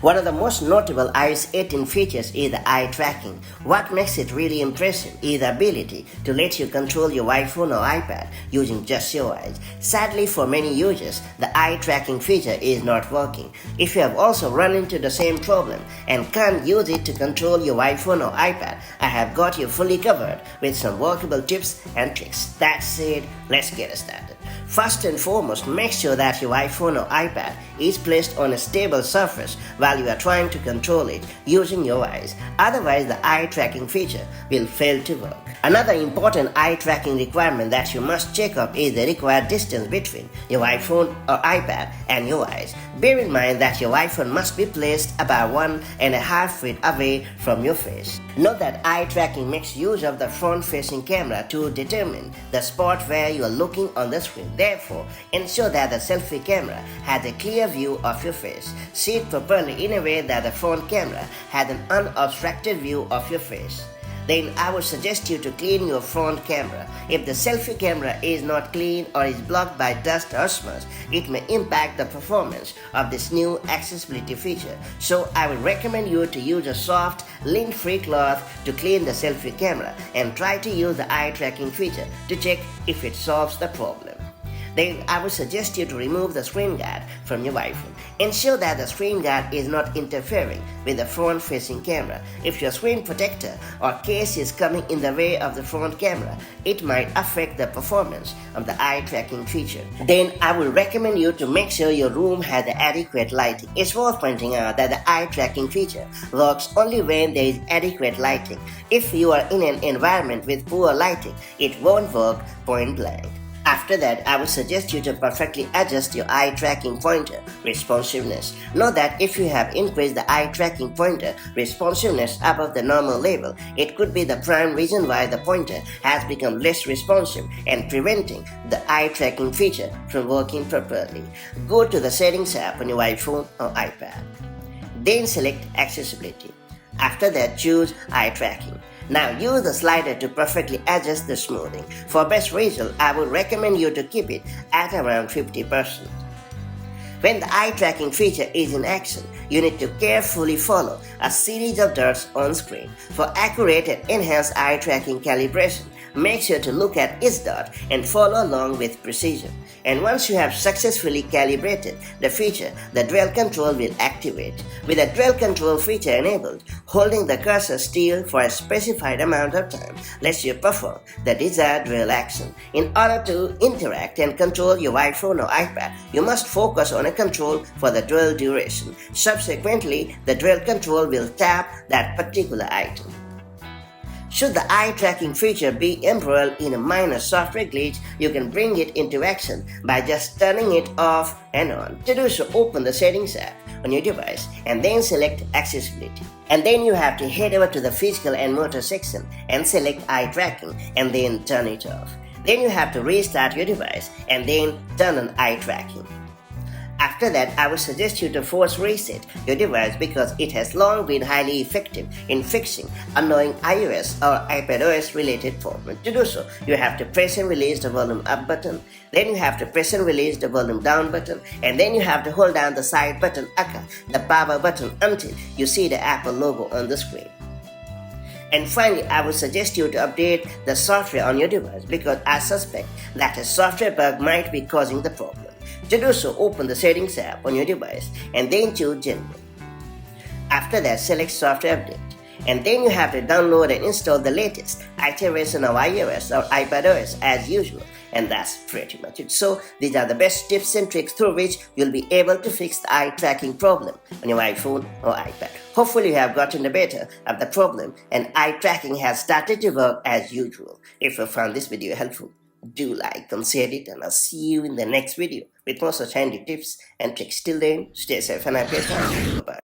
One of the most notable iOS 18 features is the eye tracking. What makes it really impressive is the ability to let you control your iPhone or iPad using just your eyes. Sadly, for many users, the eye tracking feature is not working. If you have also run into the same problem and can't use it to control your iPhone or iPad, I have got you fully covered with some workable tips and tricks. That said, let's get started. First and foremost, make sure that your iPhone or iPad is placed on a stable surface while you are trying to control it using your eyes. Otherwise, the eye tracking feature will fail to work. Another important eye tracking requirement that you must check up is the required distance between your iPhone or iPad and your eyes. Bear in mind that your iPhone must be placed about 1.5 feet away from your face. Note that eye tracking makes use of the front-facing camera to determine the spot where you are looking on the screen. Therefore, ensure that the selfie camera has a clear view of your face. See it properly in a way that the front camera has an unobstructed view of your face. Then I would suggest you to clean your front camera. If the selfie camera is not clean or is blocked by dust or smudge, it may impact the performance of this new accessibility feature. So I would recommend you to use a soft, lint-free cloth to clean the selfie camera and try to use the eye tracking feature to check if it solves the problem. Then I would suggest you to remove the screen guard from your iPhone. Ensure that the screen guard is not interfering with the front-facing camera. If your screen protector or case is coming in the way of the front camera, it might affect the performance of the eye tracking feature. Then I would recommend you to make sure your room has adequate lighting. It's worth pointing out that the eye tracking feature works only when there is adequate lighting. If you are in an environment with poor lighting, it won't work point blank. After that, I would suggest you to perfectly adjust your eye tracking pointer responsiveness. Note that if you have increased the eye tracking pointer responsiveness above the normal level, it could be the prime reason why the pointer has become less responsive and preventing the eye tracking feature from working properly. Go to the Settings app on your iPhone or iPad. Then select Accessibility. After that, choose Eye Tracking. Now use the slider to perfectly adjust the smoothing. For best result, I would recommend you to keep it at around 50%. When the eye tracking feature is in action, you need to carefully follow a series of dots on screen. For accurate and enhanced eye tracking calibration, make sure to look at each dot and follow along with precision. And once you have successfully calibrated the feature, the dwell control will activate. With the dwell control feature enabled, holding the cursor still for a specified amount of time lets you perform the desired dwell action. In order to interact and control your iPhone or iPad, you must focus on a control for the dwell duration. Subsequently, the dwell control will tap that particular item. Should the eye tracking feature be embroiled in a minor software glitch, you can bring it into action by just turning it off and on. To do so, open the Settings app on your device and then select Accessibility. And then you have to head over to the Physical and Motor section and select Eye Tracking and then turn it off. Then you have to restart your device and then turn on Eye Tracking. After that, I would suggest you to force reset your device because it has long been highly effective in fixing annoying iOS or iPadOS related problems. To do so, you have to press and release the volume up button, then you have to press and release the volume down button, and then you have to hold down the side button, aka the power button, until you see the Apple logo on the screen. And finally, I would suggest you to update the software on your device because I suspect that a software bug might be causing the problem. To do so, open the Settings app on your device and then choose General. After that, select Software Update. And then you have to download and install the latest iteration of iOS or iPadOS as usual. And that's pretty much it. So these are the best tips and tricks through which you'll be able to fix the eye tracking problem on your iPhone or iPad. Hopefully you have gotten the better of the problem and eye tracking has started to work as usual. If you found this video helpful, do like and share it, and I'll see you in the next video with more such handy tips and tricks. Till then, stay safe and happy. Bye-bye.